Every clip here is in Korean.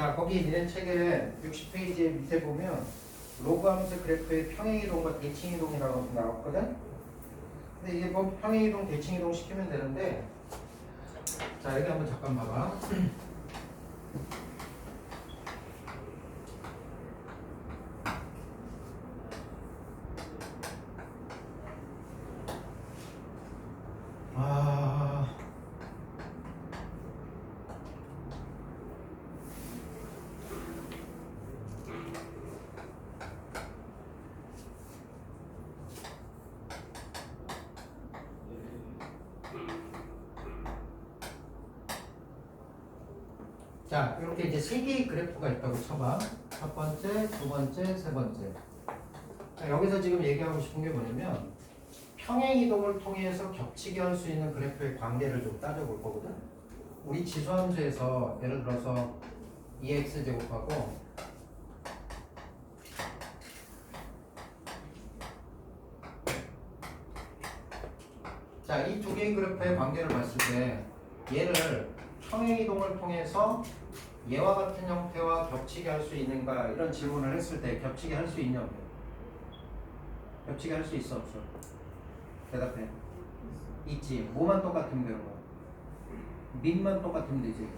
자, 거기 있는 책에 60페이지 밑에 보면 로그 함수 그래프의 평행이동과 대칭이동이라고 나왔거든? 근데 이게 뭐 평행이동, 대칭이동 시키면 되는데, 자, 여기 한번 잠깐 봐봐. 아, 자, 이렇게 이제 세 개의 그래프가 있다고 쳐봐. 첫 번째, 두 번째, 세 번째. 자, 여기서 지금 얘기하고 싶은 게 뭐냐면 평행이동을 통해서 겹치게 할 수 있는 그래프의 관계를 좀 따져볼 거거든. 우리 지수함수에서 예를 들어서 2x 제곱하고 자, 이 두 개의 그래프의 관계를 봤을 때 얘를 평행이동을 통해서 얘와 같은 형태와 겹치게 할 수 있는가 이런 질문을 했을 때 겹치게 할 수 있냐고. 겹치게 할 수 있어 없어? 대답해. 있지. 뭐만 똑같으면 되는 거야. 밑만 똑같으면 되지.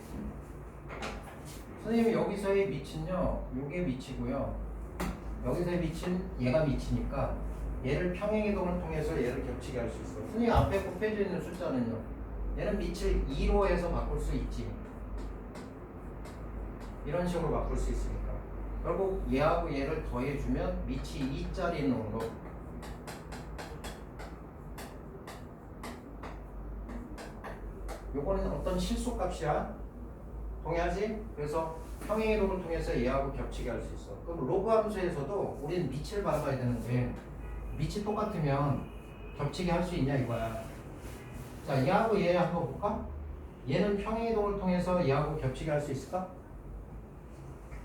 선생님이 여기서의 밑은요, 요게 밑이고요. 여기서의 밑은 얘가 밑이니까 얘를 평행이동을 통해서 얘를 겹치게 할 수 있어. 선생님 앞에 곱해져 있는 숫자는요, 얘는 밑을 2로 해서 바꿀 수 있지. 이런 식으로 바꿀 수 있으니까. 결국 얘하고 얘를 더해주면 밑이 2짜리 놈으로. 요거는 어떤 실수값이야. 동의하지? 그래서 평행이동을 통해서 얘하고 겹치게 할 수 있어. 그럼 로그 함수에서도 우리는 밑을 밟아야 되는데 밑이 똑같으면 겹치게 할 수 있냐 이거야. 자, 얘하고 얘 한번 볼까? 얘는 평행이동을 통해서 얘하고 겹치게 할 수 있을까?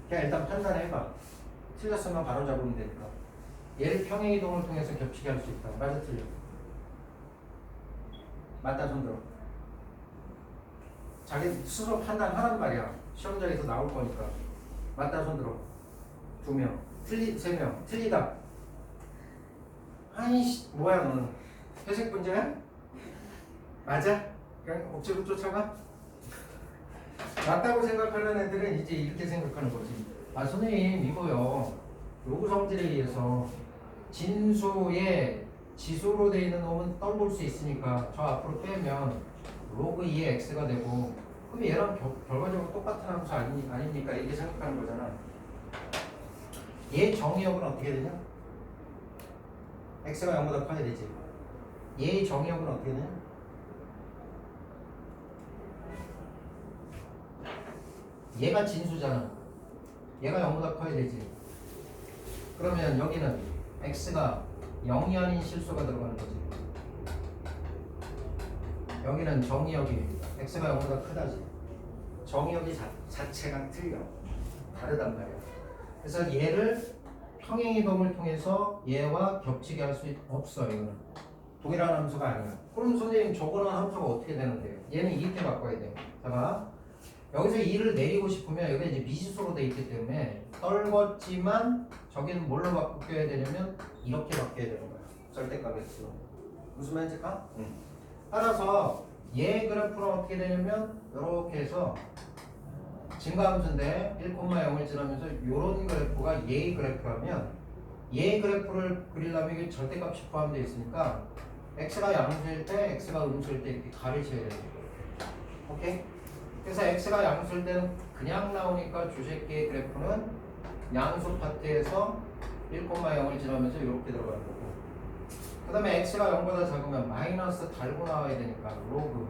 그냥 일단 판단해봐. 틀렸으면 바로 잡으면 되니까. 얘를 평행이동을 통해서 겹치게 할 수 있다. 맞아, 틀려? 맞다, 손 들어. 자기 스스로 판단하란 말이야. 시험장에서 나올 거니까. 맞다, 손 들어. 2명. 3명. 틀리다. 아이씨, 뭐야, 너는? 회색 분자야? 맞아? 그냥 억지로 쫓아가? 맞다고 생각하는 애들은 이제 이렇게 생각하는 거지. 아, 선생님, 이거요. 로그 성질에 의해서 진수의 지수로 되어 있는 놈은 떠볼 수 있으니까 저 앞으로 빼면 로그 2의 x가 되고, 그럼 얘랑 결과적으로 똑같은 함수 아닙니까? 이렇게 생각하는 거잖아. 얘 정의역은 어떻게 되냐? x가 0보다 커야 되지. 얘의 정의역은 어떻게 되냐? 얘가 진수잖아. 얘가 0보다 커야 되지. 그러면 여기는 x가 0이 아닌 실수가 들어가는 거지. 여기는 정의역이 x가 0보다 크다지. 정의역이 자체가 틀려. 다르단 말이야. 그래서 얘를 평행이동을 통해서 얘와 겹치게 할 수 없어. 이거는 동일한 함수가 아니야. 그럼 선생님 저거는 함수가 어떻게 되는데요? 얘는 이렇게 바꿔야 돼. 봐봐. 여기서 2를 내리고 싶으면 여기 이제 미지수로 돼 있기 때문에 떨궜지만 저기는 뭘로 바꿔야 되냐면 이렇게 바뀌어야 되는 거야. 절대값에서. 무슨 말인지 까? 응. 따라서 얘 그래프는 어떻게 되냐면 이렇게 해서 증가함수인데 1,0을 지나면서 이런 그래프가 얘의 그래프라면 얘의 그래프를 그리려면 이게 절대값이 포함되어 있으니까 x가 양수일 때 x가 음수일 때 이렇게 가르쳐야 돼요. 오케이? 그래서 x가 양수일 때는 그냥 나오니까 주새끼의 그래프는 양수 파트에서 1,0을 지나면서 이렇게 들어가는 거고, 그 다음에 x가 0보다 작으면 마이너스 달고 나와야 되니까 로그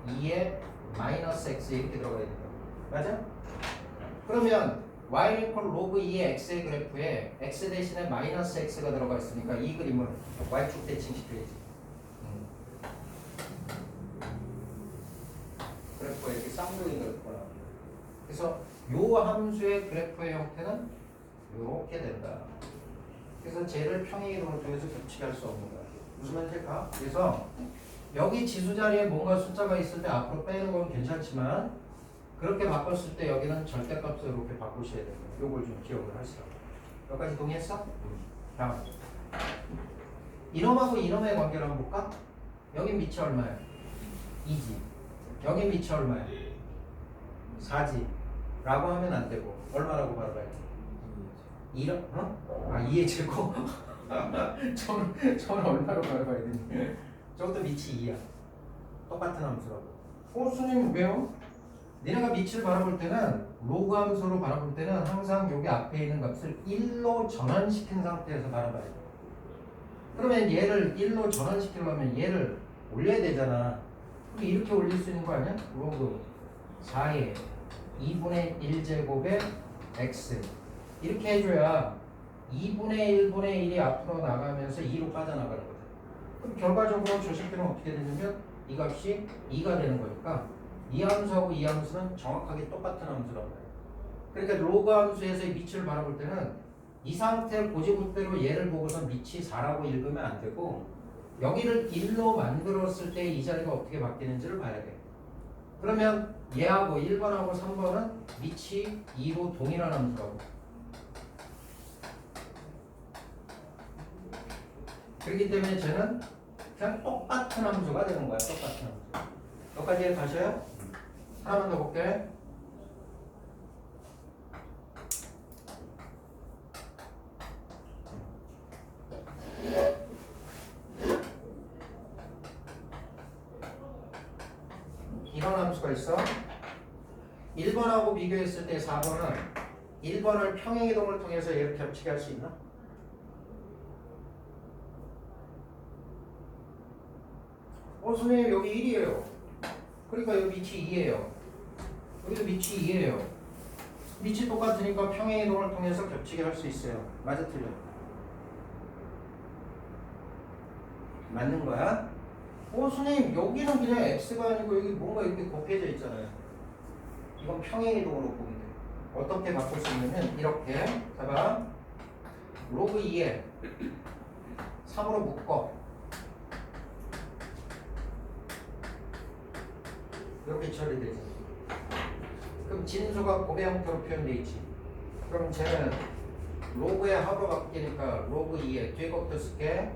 2에 마이너스 x 이렇게 들어가야 된다. 맞아? 그러면 y 이퀄 로그 2의 x의 그래프에 x 대신에 마이너스 x가 들어가 있으니까 이 그림을 y축 대칭시켜야지. 그래프가 이렇게 쌍둥이 그래프가 나옵니다. 그래서 요 함수의 그래프의 형태는 이렇게 된다. 그래서 쟤를 평행이동을 통해서 겹치게 할 수 없는 거야. 무슨 말인지까? 그래서 여기 지수 자리에 뭔가 숫자가 있을 때 앞으로 빼는 건 괜찮지만 그렇게 바꿨을 때 여기는 절대값으로 이렇게 바꾸셔야 돼요. 요걸 좀 기억을 하시라고. 여기까지 동의했어? 다음. 이놈하고 이놈의 관계를 한번 볼까? 여기 밑이 얼마야? 2지. 여기 밑이 얼마야? 4지. 라고 하면 안 되고 얼마라고 바라봐야 돼? 2랑 어? 아 2의 제곱? 저는 얼마로 바라봐야 되니? 저것도 밑이 2야. 똑같은 함수라고. 선생님 왜요? 니네가 밑을 바라볼 때는 로그 함수로 바라볼 때는 항상 여기 앞에 있는 값을 1로 전환시킨 상태에서 바라봐야 돼. 그러면 얘를 1로 전환시키려면 얘를 올려야 되잖아. 그럼 이렇게 올릴 수 있는 거 아니야? 로그 4의 2분의 1제곱의 x 이렇게 해줘야 2분의 1분의 1이 앞으로 나가면서 2로 빠져나가거든. 그럼 결과적으로 저 새끼는 어떻게 되냐면 이 값이 2가 되는 거니까 이 함수하고 이 함수는 정확하게 똑같은 함수란 말이야. 그러니까 로그 함수에서의 밑을 바라볼 때는 이 상태 고지고대로 얘를 보고서 밑이 4라고 읽으면 안 되고 여기를 1로 만들었을 때 이 자리가 어떻게 바뀌는지를 봐야 돼. 그러면 얘하고 1번하고 3번은 밑이 2로 동일한 함수라고. 그렇기 때문에 쟤는 그냥 똑같은 함수가 되는 거야. 똑같은 함수. 여기까지 가셔요? 하나만 더 볼게. 이런 함수가 있어. 1번하고 비교했을 때 4번은 1번을 평행이동을 통해서 얘를 겹치게 할 수 있나? 선생님 여기 1이에요. 그러니까 여기 밑이 2예요. 여기도 밑이 2예요. 밑이 똑같으니까 평행이동을 통해서 겹치게 할 수 있어요. 맞아 틀려? 맞는 거야? 선생님 여기는 그냥 x가 아니고 여기 뭔가 이렇게 곱해져 있잖아요. 이건 평행이동으로 보면 돼. 어떻게 바꿀 수 있냐면 이렇게 봐봐. 로그 2에 3으로 묶어. 이렇게 처리되지. 그럼 진수가 곱의 형태로 표현되어 있지. 그럼 쟤는 로그의 합으로 바뀌니까 로그 2에 뒤에 것도 쓸게.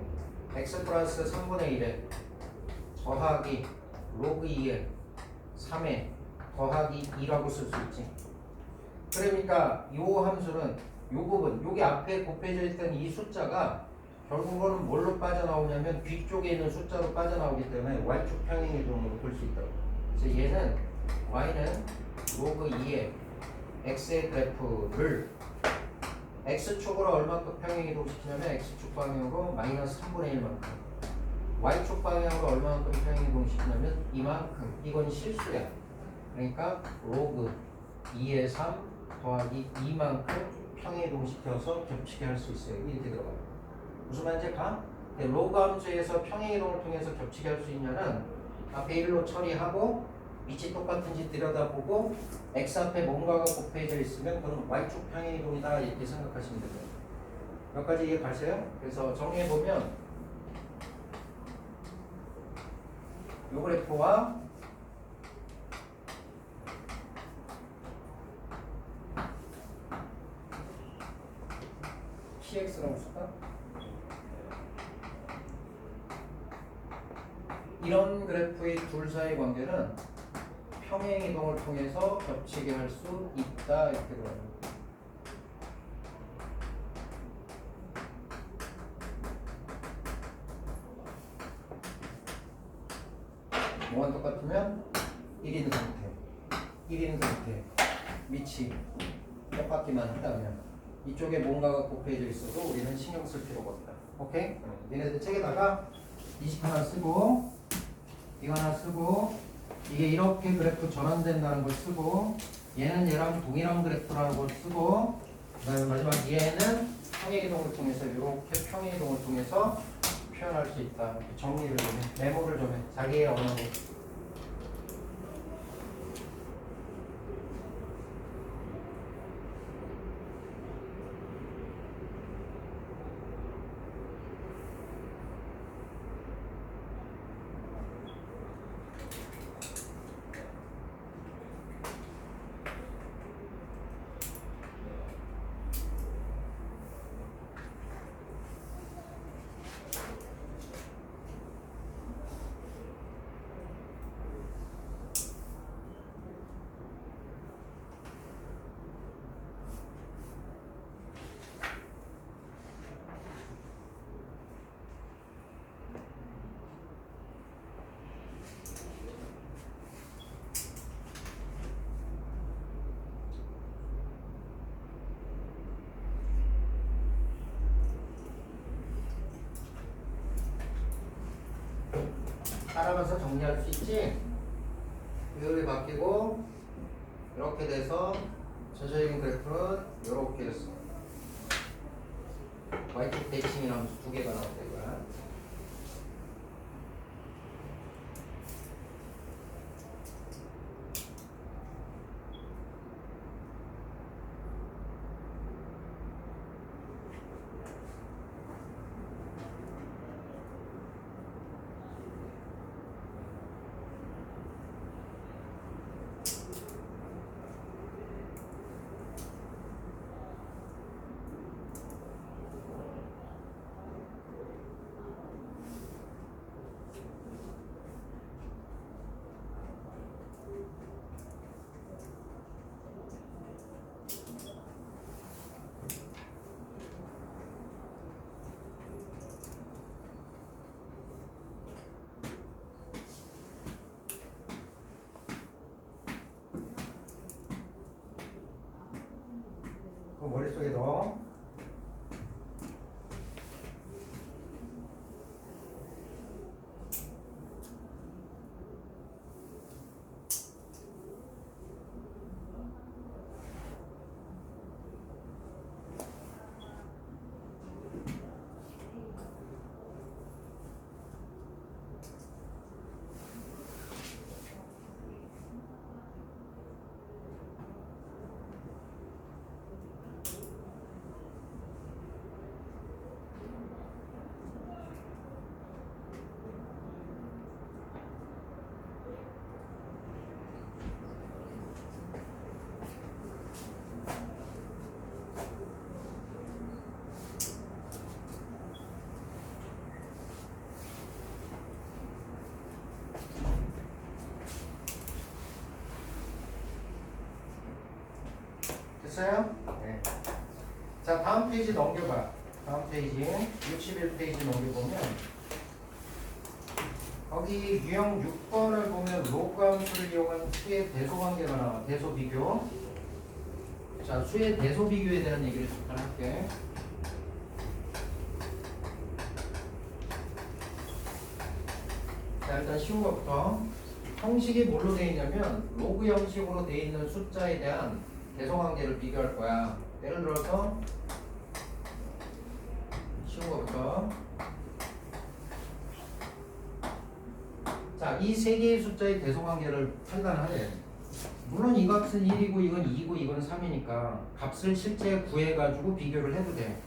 x 플러스 3분의 1에 더하기 로그 2에 3에 더하기 2라고 쓸 수 있지. 그러니까 이 함수는 이 부분, 여기 앞에 곱해져 있던 이 숫자가 결국은 뭘로 빠져나오냐면 뒤쪽에 있는 숫자로 빠져나오기 때문에 y축 평행이동으로 볼 수 있다고. 그래서 얘는 y는 로그 2의 x의 그래프를 x축으로 얼마큼 평행이동시키냐면 x축 방향으로 마이너스 3분의 1만큼, y축 방향으로 얼마만큼 평행이동시키냐면 이만큼. 이건 실수야. 그러니까 로그 2의 3 더하기 2만큼 평행이동시켜서 겹치게 할 수 있어요. 이렇게 들어가요. 무슨 말인지 가? 로그 함수에서 평행이동을 통해서 겹치게 할 수 있냐는 앞에 1로 처리하고 밑이 똑같은지 들여다보고 x 앞에 뭔가가 곱해져 있으면 그건 y축 평행이동이다 이렇게 생각하시면 돼요. 몇 가지 이해 가세요? 그래서 정리해보면 요 그래프와 px라고 쓸까? 이런 그래프의 둘 사이의 관계는 평행이동을 통해서 겹치게 할 수 있다 이렇게 들어요. 뭐가 똑같으면 1인 상태, 1인 상태, 밑이 똑같기만 한다면 이쪽에 뭔가가 곱해져 있어도 우리는 신경 쓸 필요가 없다. 오케이? 얘네들 책에다가 20 하나 쓰고 이거 하나 쓰고 이게 이렇게 그래프 전환된다는 걸 쓰고 얘는 얘랑 동일한 그래프라는 걸 쓰고 그 다음에 마지막 얘는 평행이동을 통해서 이렇게 평행이동을 통해서 표현할 수 있다. 정리를 좀 해. 메모를 좀 해. 자기의 언어로. 따라가서 정리할 수 있지? 비율이 바뀌고 이렇게 돼서 전체적인 그래프는 이렇게 됐어. y 대칭이라는 함수 두 개가 나온다 이거야. 그 머릿속에 넣어. 됐어요? 네. 자, 다음 페이지 넘겨봐. 다음 페이지 61페이지 넘겨보면 거기 유형 6번을 보면 로그 함수를 이용한 수의 대소 관계가 나와. 대소 비교. 자, 수의 대소 비교에 대한 얘기를 잠깐 할게. 자, 일단 쉬운 것부터. 형식이 뭘로 되어 있냐면 로그 형식으로 되어 있는 숫자에 대한 대소 관계를 비교할 거야. 예를 들어서 쉬운 것부터. 자, 이 세 개의 숫자의 대소 관계를 판단하래. 물론 이 값은 1이고 이건 2이고 이건 3이니까 값을 실제 구해가지고 비교를 해도 돼.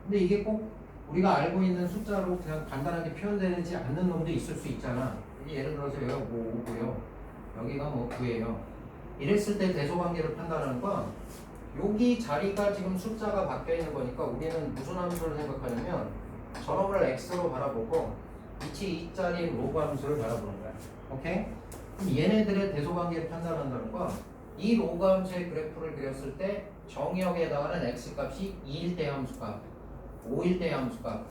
근데 이게 꼭 우리가 알고 있는 숫자로 그냥 간단하게 표현되지 않는 놈도 있을 수 있잖아. 예를 들어서 여기가 5고요. 여기가 뭐 9예요. 이랬을 때 대소 관계를 판단하는 건 여기 자리가 지금 숫자가 바뀌어 있는 거니까 우리는 무슨 함수를 생각하냐면 저놈을 x로 바라보고 위치 2짜리 로그 함수를 바라보는 거야. 오케이? 그럼 얘네들의 대소 관계를 판단한다는 건 이 로그 함수의 그래프를 그렸을 때 정의역에 해당하는 x 값이 2일 때 함수값, 5일 때 함수값,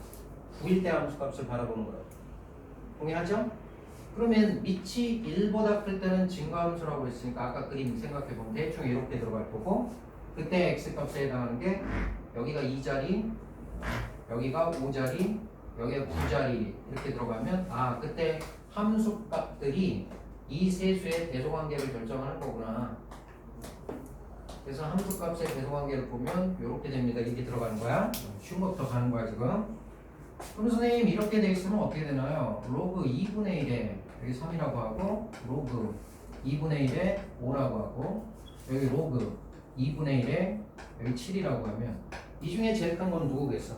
9일 때 함수값을 바라보는 거야. 동의하죠? 그러면 밑이 1보다 클 때는 증가함수라고 했으니까 아까 그림 생각해보면 대충 이렇게 들어갈 거고 그때 x값에 해당하는 게 여기가 2자리, 여기가 5자리, 여기가 9자리 이렇게 들어가면 아 그때 함수값들이 이 세 수의 대소관계를 결정하는 거구나. 그래서 함수값의 대소관계를 보면 이렇게 됩니다. 이렇게 들어가는 거야. 쉬운 것부터 가는 거야 지금. 그럼 선생님 이렇게 돼 있으면 어떻게 되나요? 로그 2분의 1에 여기 3이라고 하고 로그 2분의 1에 5라고 하고 여기 로그 2분의 1에 여기 7이라고 하면 이 중에 제일 큰 건 누구겠어?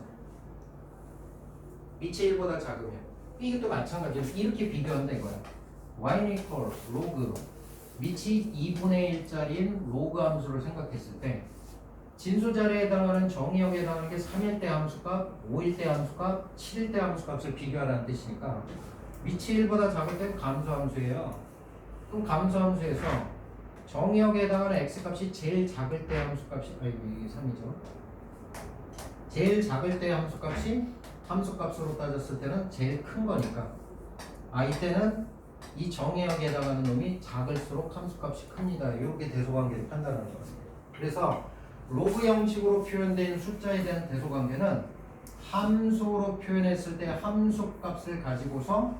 밑이 1보다 작으면 이것도 마찬가지로 이렇게 비교한다 이거야. y는 equal 로그 밑이 2분의 1짜리인 로그 함수를 생각했을 때 진수자리에 해당하는 정의역에 해당하는 게 3일 때 함수값, 5일 때 함수값, 7일 때 함수값을 비교하라는 뜻이니까 밑이 1보다 작을 땐 감소함수예요. 그럼 감소함수에서 정의역에 해당하는 x값이 제일 작을 때 함수값이 아이고 이게 3이죠. 제일 작을 때 함수값이 함수값으로 따졌을 때는 제일 큰 거니까 이때는 이 정의역에 해당하는 놈이 작을수록 함수값이 큽니다. 이렇게 대소관계를 판단하는 거예요. 그래서 로그 형식으로 표현된 숫자에 대한 대소관계는 함수로 표현했을 때 함수값을 가지고서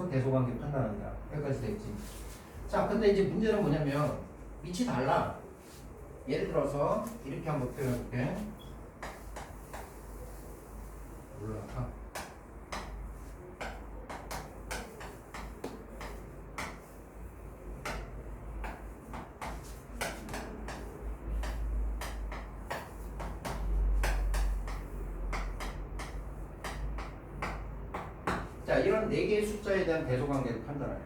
대소관계 판단한다. 여기까지 됐지. 자, 근데 이제 문제는 뭐냐면 밑이 달라. 예를 들어서 이렇게 한번 표현해볼게. 올라가. 자, 이런 4개의 숫자에 대한 대소관계를 판단해요.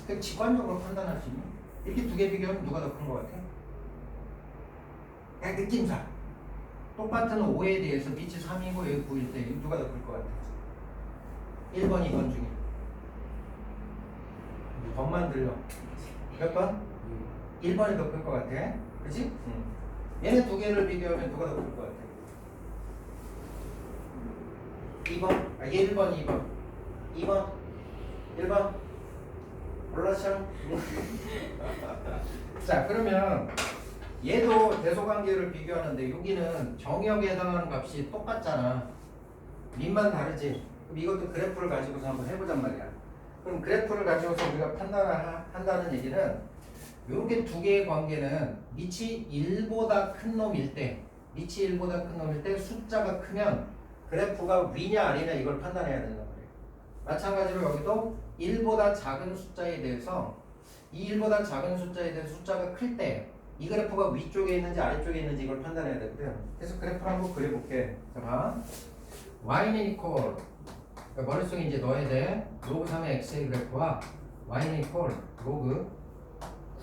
그 직관적으로 판단할 수 있는. 이렇게 2개 비교하면 누가 더 큰 것 같아? 그냥 느낌상. 똑같은 5에 대해서 밑이 3이고 여기 9일 때 누가 더 클 것 같아? 1번, 2번 중에. 번만 들려. 몇 번? 1번이 더 클 것 같아. 그치? 응. 얘네 2개를 비교하면 누가 더 클 것 같아? 2번? 아, 1번, 2번. 2번? 1번? 몰랐죠? 자, 그러면 얘도 대소관계를 비교하는데 여기는 정역에 해당하는 값이 똑같잖아. 밑만 다르지? 그럼 이것도 그래프를 가지고서 한번 해보잔 말이야. 그럼 그래프를 가지고서 우리가 판단을 한다는 얘기는 이렇게 2개의 관계는 밑이 1보다 큰 놈일 때 숫자가 크면 그래프가 위냐 아니냐 이걸 판단해야 된단 말이에요. 마찬가지로 여기도 1보다 작은 숫자에 대해서 이 1보다 작은 숫자에 대해서 숫자가 클 때 이 그래프가 위쪽에 있는지 아래쪽에 있는지 이걸 판단해야 되거든. 그래서 그래프를 한번 그려볼게. 자, 봐. y는 이퀄 그러니까 머릿속에 이제 넣어야 돼. 로그 3의 x의 그래프와 y는 이퀄 로그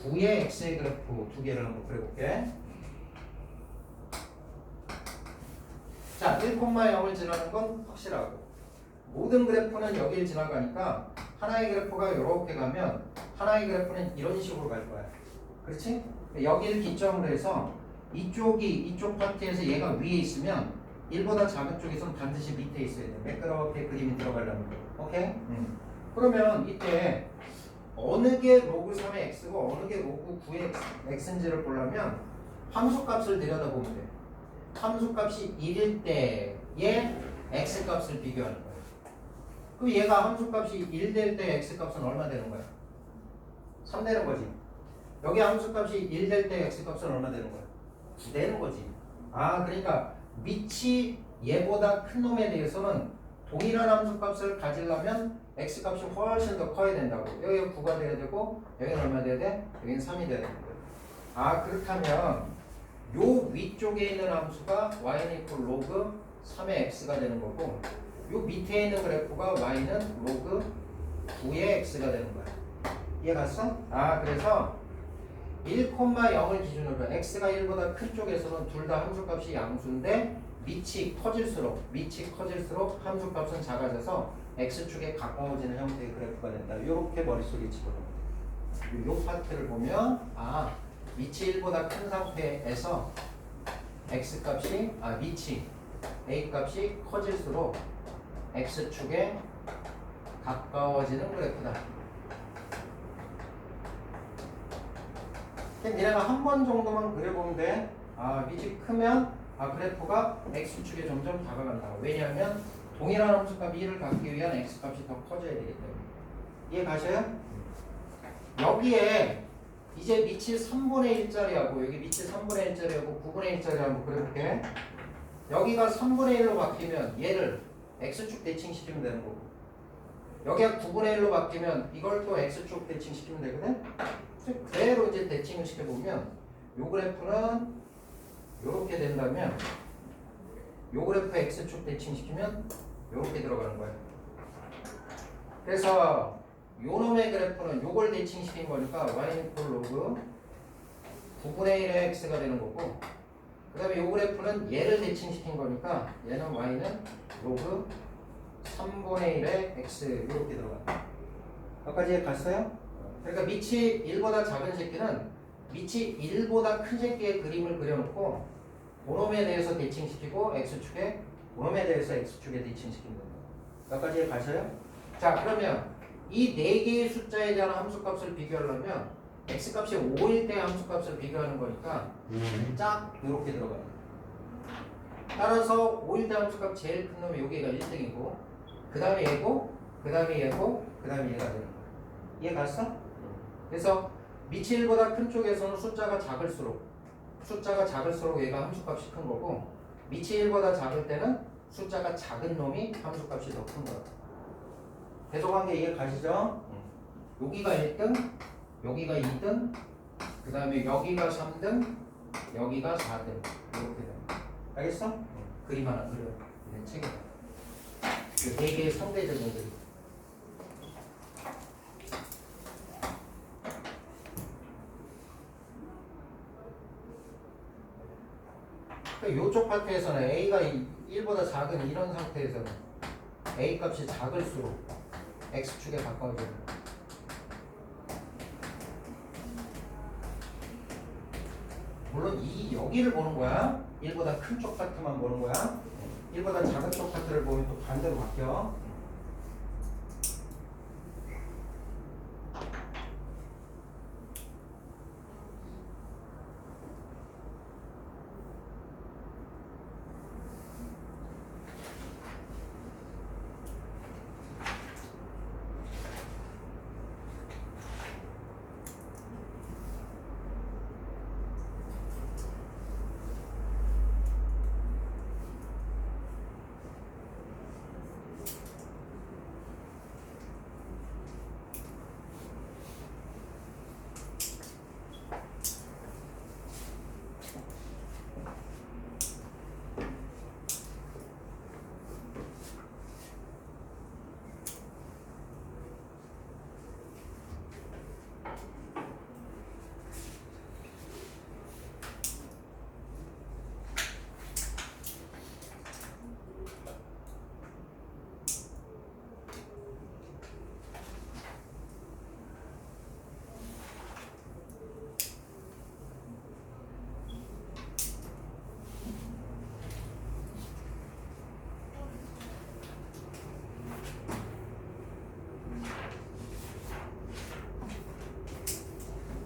9의 x의 그래프 2개를 한번 그려볼게. 자, 1,0을 지나는 건 확실하고 모든 그래프는 여기를 지나가니까 하나의 그래프가 이렇게 가면 하나의 그래프는 이런 식으로 갈 거야. 그렇지? 여기를 기점으로 해서 이쪽 파트에서 얘가 위에 있으면 1보다 작은 쪽에서는 반드시 밑에 있어야 돼. 매끄럽게 그림이 들어가려면. 오케이? 그러면 이때 어느 게 로그 3의 x고 어느 게 로그 9의 x인지를 보려면 함수값을 들여다보면 돼. 함수값이 1일 때의 x값을 비교하는 거야. 그럼 얘가 함수값이 1 될 때 x값은 얼마 되는 거야? 3 되는 거지. 여기 함수값이 1 될 때 x값은 얼마 되는 거야? 9 되는 거지. 아, 그러니까 밑이 얘보다 큰 놈에 대해서는 동일한 함수값을 가지려면 x값이 훨씬 더 커야 된다고. 여기가 9가 돼야 되고 여기는 얼마 돼야 돼? 여기는 3이 돼야 되는 거야. 아, 그렇다면 요 위쪽에 있는 함수가 y는 이퀄 로그 3의 x가 되는 거고 요 밑에 있는 그래프가 y는 로그 9의 x가 되는 거야. 이해 갔어? 아, 그래서 1,0을 기준으로 x가 1보다 큰 쪽에서는 둘 다 함수값이 양수인데 밑이 커질수록 함수값은 작아져서 x축에 가까워지는 형태의 그래프가 된다. 이렇게 머릿속에 집어넣으면 돼. 이 파트를 보면 아, 밑이 1보다 큰 상태에서 x값이 밑이 a값이 커질수록 x축에 가까워지는 그래프다. 니네가 한 번 정도만 그려보면 돼. 아, 밑이 크면 그래프가 x축에 점점 다가간다. 왜냐하면 동일한 함수값 1을 갖기 위한 x값이 더 커져야 되기 때문에. 이해 가셔요? 여기에 이제 밑이 3분의 1짜리하고 여기 밑이 3분의 1짜리하고 9분의 1짜리 한번 그려볼게. 여기가 3분의 1로 바뀌면 얘를 x축 대칭시키면 되는 거고 여기가 9분의 1로 바뀌면 이걸 또 x축 대칭시키면 되거든? 그대로 이제 대칭을 시켜보면 요 그래프는 요렇게 된다면 요 그래프 x축 대칭시키면 요렇게 들어가는 거예요. 그래서 요 놈의 그래프는 요걸 대칭시킨 거니까 y는 이퀄 로그 9분의 1의 x가 되는 거고 그 다음에 요 그래프는 얘를 대칭시킨 거니까 얘는 y는 로그 3분의 1의 x 이렇게 들어간다. 여기까지 갔어요? 그러니까 밑이 1보다 작은 새끼는 밑이 1보다 큰 새끼의 그림을 그려놓고 그놈에 대해서 대칭시키고 x축에 그놈에 대해서 x축에 대칭시키는 겁니다. 여기까지 가셔요? 자, 그러면 이 4개의 숫자에 대한 함수값을 비교하려면 x값이 5일 때 함수값을 비교하는 거니까 쫙 이렇게 들어가요. 따라서 5일 함수값 제일 큰 놈이 여기가 1등이고 그 다음에 얘고 그 다음에 얘고 그 다음에 얘가 되는 거야. 이해 갔어? 그래서 미치 1보다 큰 쪽에서는 숫자가 작을수록 얘가 함수값이 큰 거고 미치 1보다 작을 때는 숫자가 작은 놈이 함수값이 더 큰 거야. 대소관계 이해 가시죠? 여기가 1등, 여기가 2등, 그 다음에 여기가 3등, 여기가 4등 이렇게 되는 거야. 알겠어? 그림 하나 그려. 네, 책에. 그 4개의 상대적인 그림. 이쪽 파트에서는 A가 1보다 작은 이런 상태에서는 A 값이 작을수록 X축에 가까워져요. 물론 여기를 보는 거야. 1보다 큰 쪽 파트만 보는 거야. 1보다 작은 쪽 파트를 보면 또 반대로 바뀌어.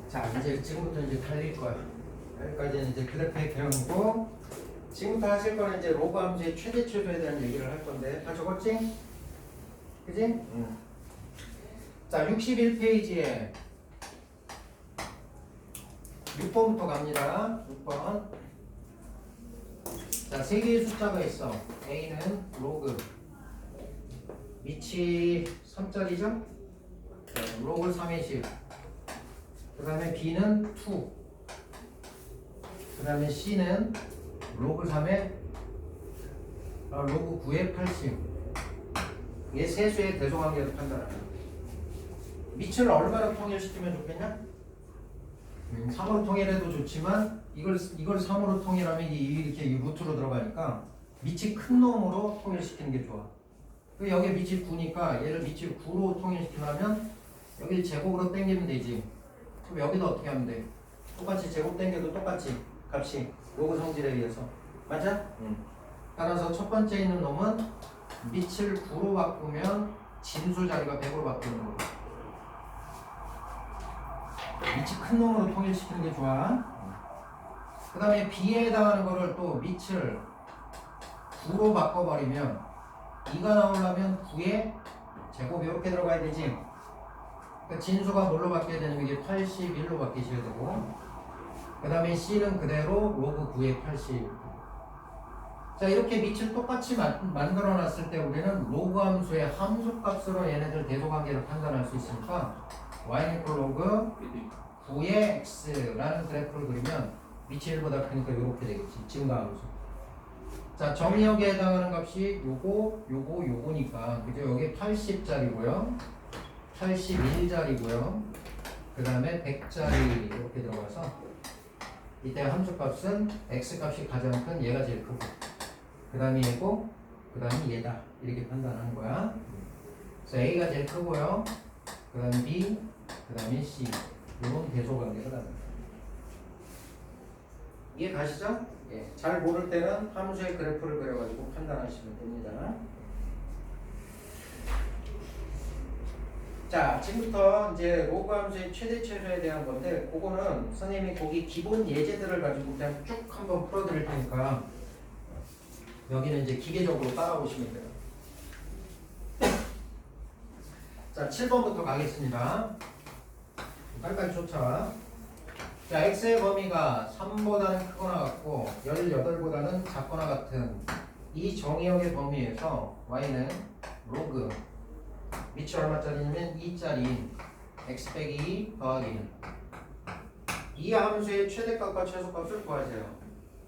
자, 지금부터 이제 달릴 거야. 여기까지는 이제 그래프의 개념이고, 지금부터 하실 거는 이제 로그 함수의 최대 최소에 대한 얘기를 할 건데, 다 적었지? 그지? 응. 자, 61페이지에 6번부터 갑니다. 6번. 자, 세 개의 숫자가 있어. A는 로그. 밑이 3짜리죠? 로그 3의 10. 그 다음에 B는 2. 그 다음에 C는 로그 3의 로그 9의 80. 이게 세 수의 대소관계를 판단합니다. 밑을 얼마나 통일시키면 좋겠냐? 3으로 통일해도 좋지만 이걸 3으로 통일하면 이렇게 루트로 들어가니까 밑이 큰 놈으로 통일시키는 게 좋아. 여기 밑이 9니까 얘를 밑이 9로 통일시키려면 여기 제곱으로 당기면 되지. 그럼 여기도 어떻게 하면 돼? 똑같이 제곱 당겨도 똑같이 값이 로그 성질에 의해서 맞아? 따라서 첫 번째 있는 놈은 밑을 9로 바꾸면 진수 자리가 100으로 바뀌는 거고 밑이 큰 놈으로 통일시키는 게 좋아. 그 다음에 B에 해당하는 거를 또 밑을 9로 바꿔버리면 2가 나오려면 9에 제곱 이렇게 들어가야 되지. 그러니까 진수가 뭘로 바뀌어야 되냐면 이게 81로 바뀌셔야 되고 그 다음에 C는 그대로 로그 9에 80. 자, 이렇게 밑을 똑같이 만들어 놨을 때 우리는 로그 함수의 함수값으로 얘네들 대소관계를 판단할 수 있으니까 y는 로그 9의 x라는 그래프를 그리면 밑이 1보다 크니까 이렇게 되겠지. 증가함수. 자, 정의역에 해당하는 값이 요거니까 그죠? 여기 80짜리고요 81짜리고요 그 다음에 100짜리 이렇게 들어가서 이때 함수값은 x값이 가장 큰 얘가 제일 크고 그 다음에 얘고 그 다음에 얘다 이렇게 판단하는 거야. 그래서 a가 제일 크고요 그 다음에 b 그 다음에 c 이런 대소관계가 나옵니다. 이해 가시죠? 예. 잘 모를 때는 함수의 그래프를 그려가지고 판단하시면 됩니다. 자, 지금부터 이제 로그 함수의 최대 최소에 대한 건데 그거는 선생님이 거기 기본 예제들을 가지고 그냥 쭉 한번 풀어드릴 테니까 여기는 이제 기계적으로 따라오시면 돼요. 자, 7번부터 가겠습니다. 빨리빨리 쫓아. 자, x의 범위가 3보다는 크거나 같고 18보다는 작거나 같은 이 정의역의 범위에서 y는 로그 밑이 얼마짜리냐면 2짜리 x 빼기 2 더하기 1. 이 함수의 최대값과 최소값을 구하세요.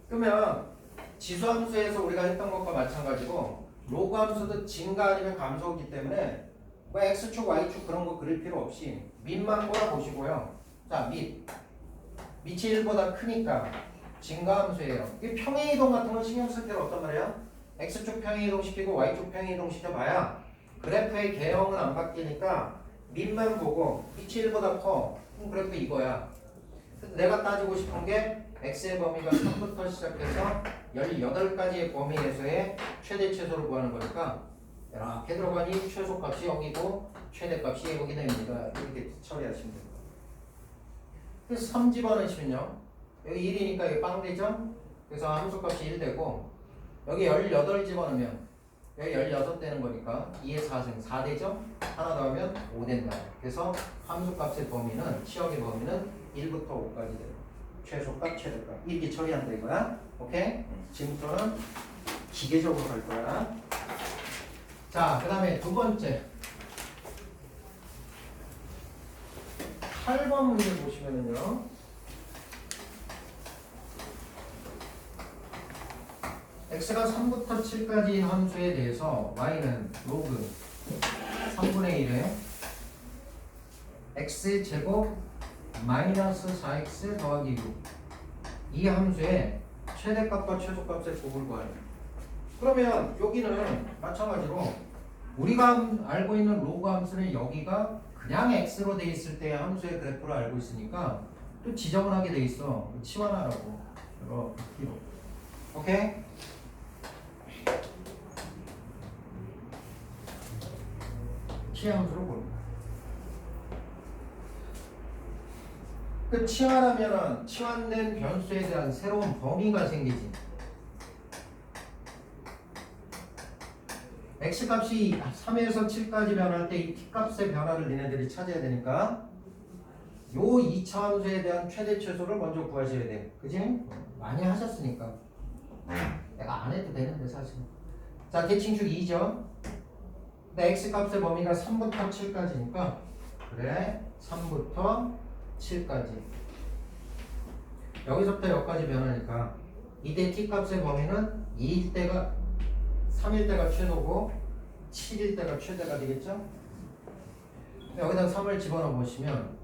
그러면 지수함수에서 우리가 했던 것과 마찬가지고 로그 함수도 증가 아니면 감소이기 때문에 뭐 x축 y축 그런 거 그릴 필요 없이 밑만 꼬라보시고요. 자, 밑이 1보다 크니까 증가함수예요. 이 평행이동 같은 건 신경 쓸 필요 없단 말이야. x축 평행이동 시키고 y축 평행이동 시켜봐야 그래프의 개형은 안 바뀌니까 밑만 보고 밑이 1보다 커. 그럼 그래프 이거야. 내가 따지고 싶은 게 x의 범위가 3부터 시작해서 18가지의 범위에서의 최대 최소를 구하는 거니까 이렇게 들어가니 최소값이 여기고 최대값이 여기 됩니다. 이렇게 처리하시면 됩니다. 그래서 3 집어넣으시면요. 여기 1이니까 여기 빵 되죠? 그래서 함수값이 1 되고 여기 18 집어넣으면 여기 16 되는 거니까 2의 4승 4 되죠? 하나 더 하면 5 된다. 그래서 함수값의 범위는 치역의 범위는 1부터 5까지 돼요. 최소값, 최대값 이렇게 처리한다 이거야. 오케이? 지금부터는 기계적으로 갈 거야. 자, 그 다음에 두 번째 8번 문제 보시면은요. x가 3부터 7까지 함수에 대해서 y는 로그 3분의 1에 x제곱 마이너스 4x 더하기 6 이 함수의 최대값과 최소값의 곱을 구하는. 그러면 여기는 마찬가지로 우리가 알고 있는 로그 함수는 여기가 그냥 x로 돼 있을 때의 함수의 그래프를 알고 있으니까 또 지정을 하게 돼 있어. 치환하라고. 이렇게. 오케이? 치환함수로 봅니다. 그 치환하면은 치환된 변수에 대한 새로운 범위가 생기지. x값이 3에서 7까지 변할 때 이 t값의 변화를 니네들이 찾아야 되니까 요 2차 함수에 대한 최대 최소를 먼저 구하셔야 돼. 그지? 많이 하셨으니까 내가 안 해도 되는데 사실. 자, 대칭축 2죠. 근데 x값의 범위가 3부터 7까지니까 그래 3부터 7까지 여기서부터 여기까지 변하니까 이때 t값의 범위는 2일 때가 3일 때가 최소고 7일 때가 최대가 되겠죠? 여기다 3을 집어넣어 보시면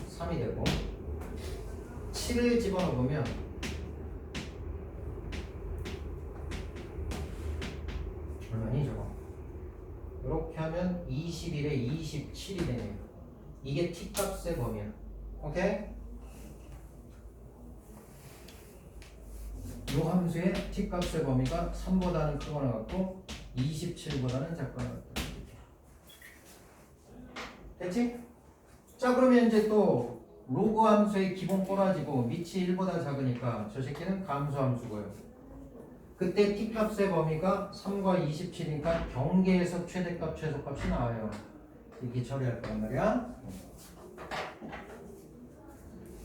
3이 되고 7을 집어넣어 보면 얼마니 저거? 이렇게 하면 21에 27이 되네요. 이게 t값의 범위야. 오케이? 요 함수의 t값의 범위가 3보다는 크거나 같고 27보다는 작거나 같다. 됐지? 자, 그러면 이제 또 로그 함수의 기본 꼬라지고 밑이 1보다 작으니까 저 새끼는 감수 함수고요. 그때 t값의 범위가 3과 27이니까 경계에서 최대값, 최소값이 나와요. 이렇게 처리할 거란 말이야.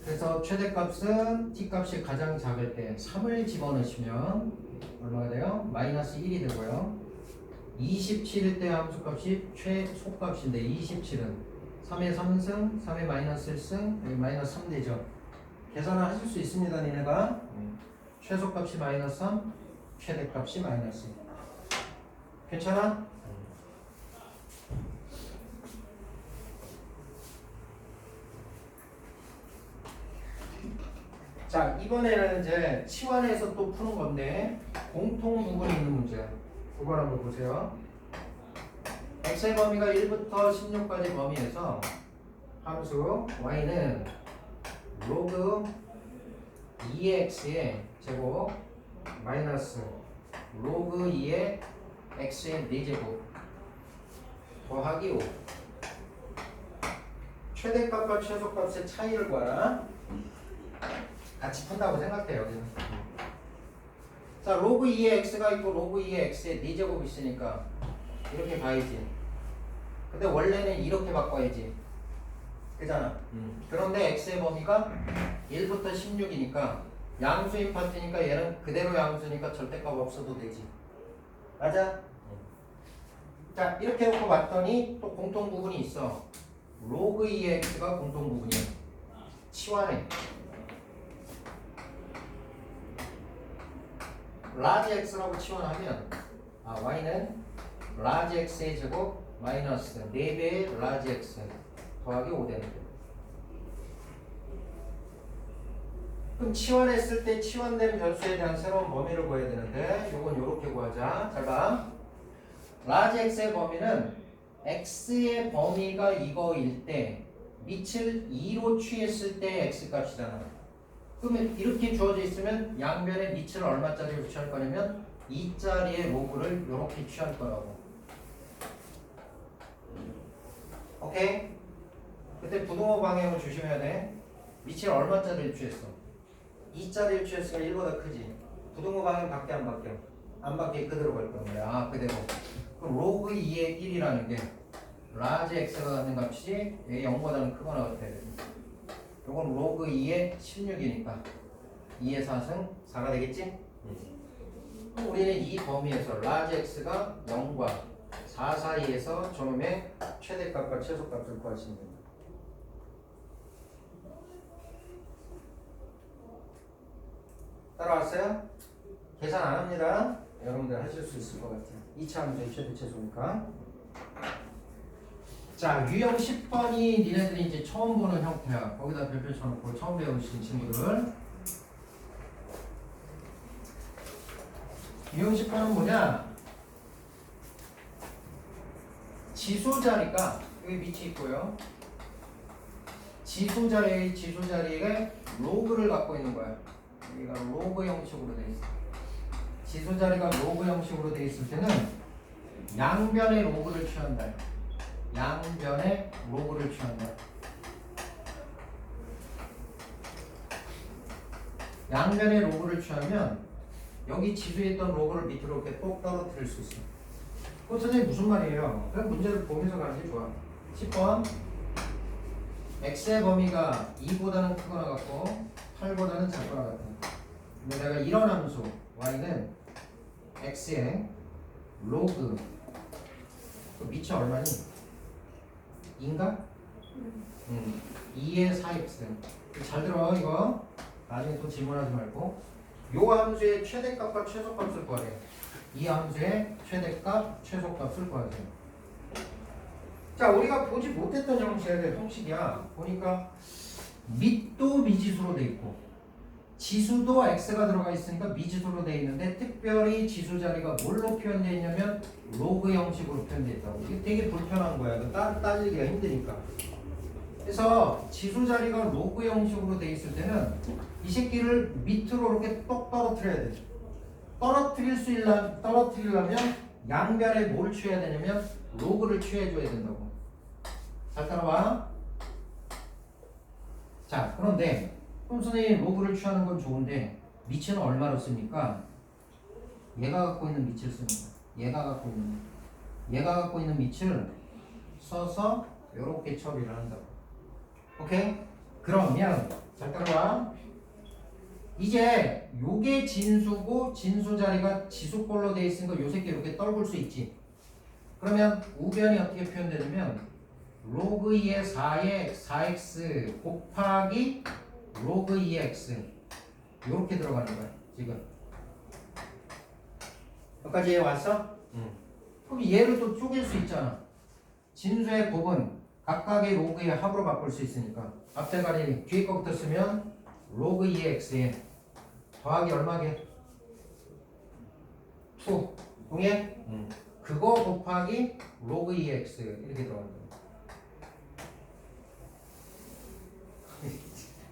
그래서 최대값은 t값이 가장 작을 때 3을 집어넣으시면 얼마가 돼요? 마이너스 1이 되고요. 27일 때 함수값이 최소값인데 27은 3의 3승, 3의 마이너스 1승, 여기 마이너스 3 되죠. 계산을 하실 수 있습니다, 니네가. 최소값이 마이너스 3, 최대값이 마이너스 1. 괜찮아? 자, 이번에는 이제 치환해서 또 푸는 건데 공통 부분이 있는 문제. 그걸 한번 보세요. x의 범위가 1부터 16까지 범위에서 함수 y는 로그 2x의 제곱 마이너스 로그 2의 x의 4제곱 더하기 5 최대값과 최소값의 차이를 구하라. 같이 푼다고 생각해요. 여기는. 자, 로그 2의 x가 있고 로그 2의 x에 4제곱 있으니까 이렇게 가야지. 근데 원래는 이렇게 바꿔야지. 그잖아. 그런데 x의 범위가 1부터 16이니까 양수인 파트니까 얘는 그대로 양수니까 절대값 없어도 되지. 맞아? 자, 이렇게 놓고 봤더니 또 공통 부분이 있어. 로그 2의 x가 공통 부분이야. 치환해. 라지 x라고 치환하면 y는 라지 x의 제곱 마이너스 4배의 라지 x 더하기 5 되는 거야. 그럼 치환했을 때 치환된 변수에 대한 새로운 범위를 구해야 되는데 요건 요렇게 구하자. 잘 봐. 라지 x의 범위는 x의 범위가 이거일 때 밑을 2로 취했을 때 x 값이잖아. 그러면 이렇게 주어져 있으면 양변에 밑을 얼마짜리로 취할 거냐면 2짜리의 로그를 이렇게 취할 거라고. 오케이? 그때 부동호 방향을 조심해야 돼. 밑을 얼마짜리를 취했어? 2짜리를 취했으니까 1보다 크지. 부동호 방향 바뀌어 안 바뀌어? 안 바뀌어. 그대로 갈 거야. 그대로. 그럼 로그 2의 1이라는 게 라지 x가 갖는 값이 0보다는 크거나 같아야 돼. 요건 로그 2의 16이니까 2의 4승 4가 되겠지? 그럼 우리는 이 범위에서 라지 x가 0과 4 사이에서 저놈의 최대값과 최소값을 구할 수 있는 거야. 따라왔어요? 계산 안 합니다. 여러분들 하실 수 있을 것 같아요. 2차 함수의 최대 최소니까. 자, 유형 10번이 니네들이 이제 처음 보는 형태야. 거기다 별표 쳐놓고 처음 배우신 친구들. 유형 10번은 뭐냐? 지수 자리가 여기 밑에 있고요. 지수 자리에 로그를 갖고 있는 거야. 여기가 로그 형식으로 돼 있어. 지수 자리가 로그 형식으로 돼 있을 때는 양변의 로그를 취한다. 양변의 로그를 취한다. 양변의 로그를 취하면 여기 지수에 있던 로그를 밑으로 이렇게 똑 떨어뜨릴 수 있어. 그럼 선생님 무슨 말이에요? 그냥 문제를 보면서 가는 게 좋아. 10번 x의 범위가 2보다는 크거나 같고 8보다는 작거나 같아. 근데 내가 이런 함수 y는 x의 로그 밑이 얼마니? 2인가? 2의 4x. 잘 들어 이거. 나중에 또 질문하지 말고. 요 함수의 최대값과 최소값을 구하래요. 이 함수의 최대값, 최소값을 구하세요. 자, 우리가 보지 못했던 형식이야. 보니까 밑도 미지수로 돼 있고 지수도 x가 들어가 있으니까 미지수로 돼 있는데 특별히 지수 자리가 뭘로 표현되어 있냐면 로그 형식으로 표현되어 있다고. 이게 되게 불편한 거야. 따지기가 힘드니까. 그래서 지수 자리가 로그 형식으로 돼 있을 때는 이 새끼를 밑으로 이렇게 똑 떨어뜨려야 돼. 떨어뜨리려면 양변에 뭘 취해야 되냐면 로그를 취해줘야 된다고. 잘 따라와. 자, 그런데 그럼 선생님 로그를 취하는 건 좋은데 밑은 얼마로 씁니까? 얘가 갖고 있는 밑을 씁니다. 얘가 갖고 있는 밑을 써서 이렇게 처리를 한다고. 오케이? 그러면 잘 따라와. 이제 요게 진수고 진수 자리가 지수꼴로 돼 있으니까 요 새끼 이렇게 떨굴 수 있지. 그러면 우변이 어떻게 표현되냐면 로그 2의 4의 4x 곱하기 로그 2의 x 이렇게 들어가는 거야 지금. 여기까지 이해 왔어? 그럼 얘를 또 쪼갤 수 있잖아. 진수의 곱은 각각의 로그의 합으로 바꿀 수 있으니까 앞대가리 뒤에 거부터 쓰면 로그 2의 x에 더하기 얼마게? 2 동해? 그거 곱하기 로그 2의 x 이렇게 들어가는 거야.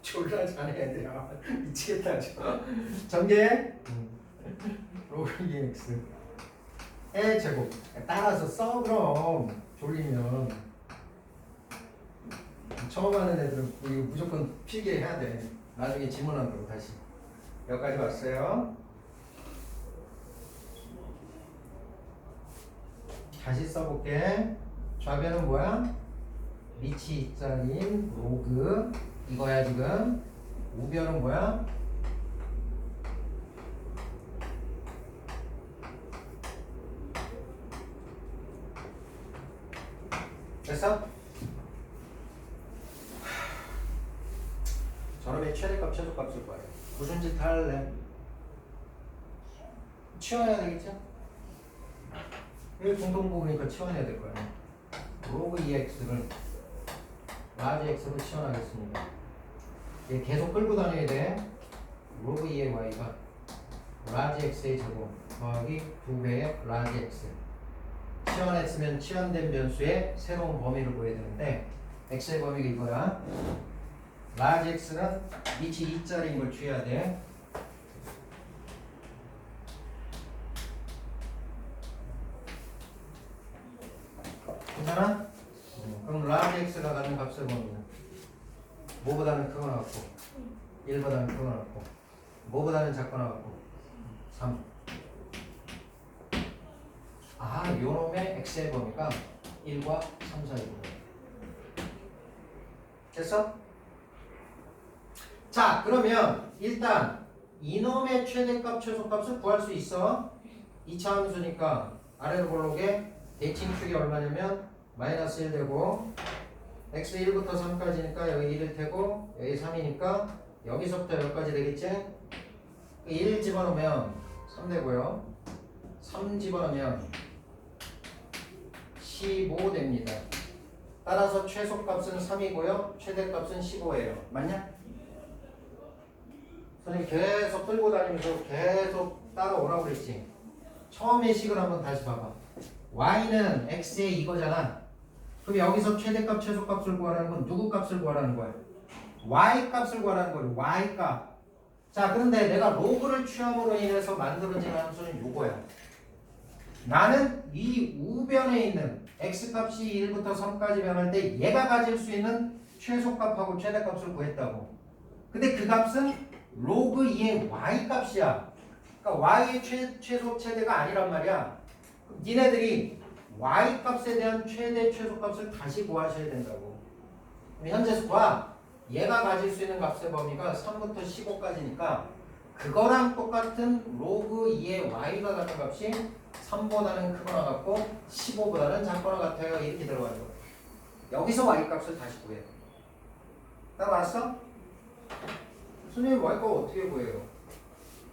졸라 잘해 애들아. 미치겠다 저. 전개 로그 2의 x 의 제곱 따라서 써. 그럼 졸리면 처음 하는 애들은 이거 무조건 필기해야 돼. 나중에 질문한다고 다시. 여기까지 왔어요. 다시 써볼게. 좌변은 뭐야? 위치 입자인 로그 이거야 지금. 우변은 뭐야? 됐어? 저놈의 최대값 최소값 쓸 거야. 무슨 짓 할래? 치워내야 되겠죠? 여기 공동 부분이니까 치워내야 될 거야. 로그 2x를 라지 x로 치워나겠습니다. 얘 계속 끌고 다녀야 돼. 로그 2의 y가 라지 x의 제곱 더하기 2배의 라지 x. 치환했으면 치환된 변수의 새로운 범위를 구해야 되는데 x의 범위가 이거야. 라지 x는 위치 2짜리인 걸 취해야 돼. 괜찮아? 그럼 라지 x가 가진 값의 범위는 뭐보다는 크거나 같고 1보다는 크거나 같고 뭐보다는 작거나 같고 3. 아, 요놈의 x의 범위가 1과 3 사이구나. 됐어? 자, 그러면 일단 이놈의 최대값, 최소값을 구할 수 있어. 2차 함수니까 아래로 볼록에 대칭축이 얼마냐면 마이너스 1 되고 x 1부터 3까지니까 여기 1일 테고 여기 3이니까 여기서부터 여기까지 되겠지? 1 집어넣으면 3 되고요. 3 집어넣으면 15 됩니다. 따라서 최소값은 3이고요. 최대값은 15예요. 맞냐? 선생님 계속 끌고 다니면서 계속 따라오라고 그랬지. 처음의 식을 한번 다시 봐봐. y는 x의 이거잖아. 그럼 여기서 최대값, 최소값을 구하라는 건 누구 값을 구하라는 거야? y 값을 구하라는 거예요. y 값. 자, 그런데 내가 로그를 취함으로 인해서 만들어지는 함수는 요거야. 나는 이 우변에 있는 x값이 1부터 3까지 변할 때 얘가 가질 수 있는 최소값하고 최대값을 구했다고. 근데 그 값은 로그 2의 y 값이야. 그러니까 y의 최소 최대가 아니란 말이야. 니네들이 y 값에 대한 최대 최소값을 다시 구하셔야 된다고. 현재 봐. 얘가 가질 수 있는 값의 범위가 3부터 15까지니까 그거랑 똑같은 로그 2의 y가 갖는 값이 3보다는 크거나 같고 15보다는 작거나 같아요. 이렇게 들어가는 거야. 여기서 y 값을 다시 구해. 따라왔어? 선생님 y 값 어떻게 구해요?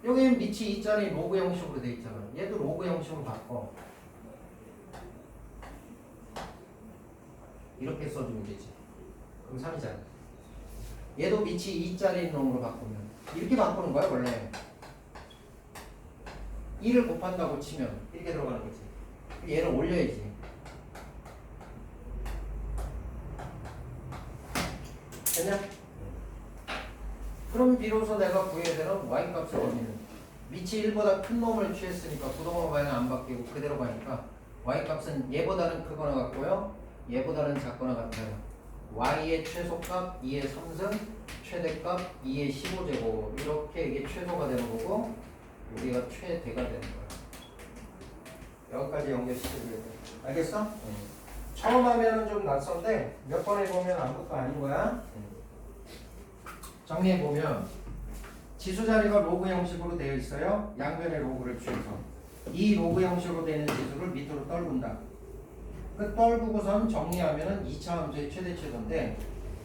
여기는 밑이 2짜리 로그 형식으로 돼 있잖아. 얘도 로그 형식으로 바꿔. 이렇게 써주면 되지. 그럼 3이잖아. 얘도 밑이 2짜리 놈으로 바꾸면 이렇게 바꾸는 거야 원래. 2를 곱한다고 치면 이렇게 들어가는 거지. 얘를 올려야지. 됐냐? 그럼 비로소 내가 구해야 되는 y값의 범위는 밑이 1보다 큰 놈을 취했으니까 부동호 y는 안 바뀌고 그대로 가니까 y값은 얘보다는 크거나 같고요. 얘보다는 작거나 같아요. y의 최소값 2의 3승, 최대값 2의 15제곱. 이렇게 이게 최소가 되는 거고 여기가 최대가 되는 거야. 여기까지 연결시켜줘야 돼. 알겠어? 처음 하면은 좀 낯선데 몇 번 해보면 아무것도 아닌 거야. 정리해보면 지수 자리가 로그 형식으로 되어 있어요. 양변의 로그를 취해서 이 로그 형식으로 되는 지수를 밑으로 떨군다. 그 떨구고선 정리하면은 2차 함수의 최대 최소인데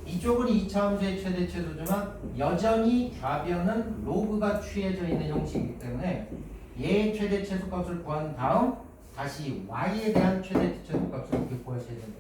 이쪽은 2차 함수의 최대 최소지만 여전히 좌변은 로그가 취해져 있는 형식이기 때문에 얘의 최대 최소값을 구한 다음 다시 y에 대한 최대 최소값을 이렇게 구하셔야 된다.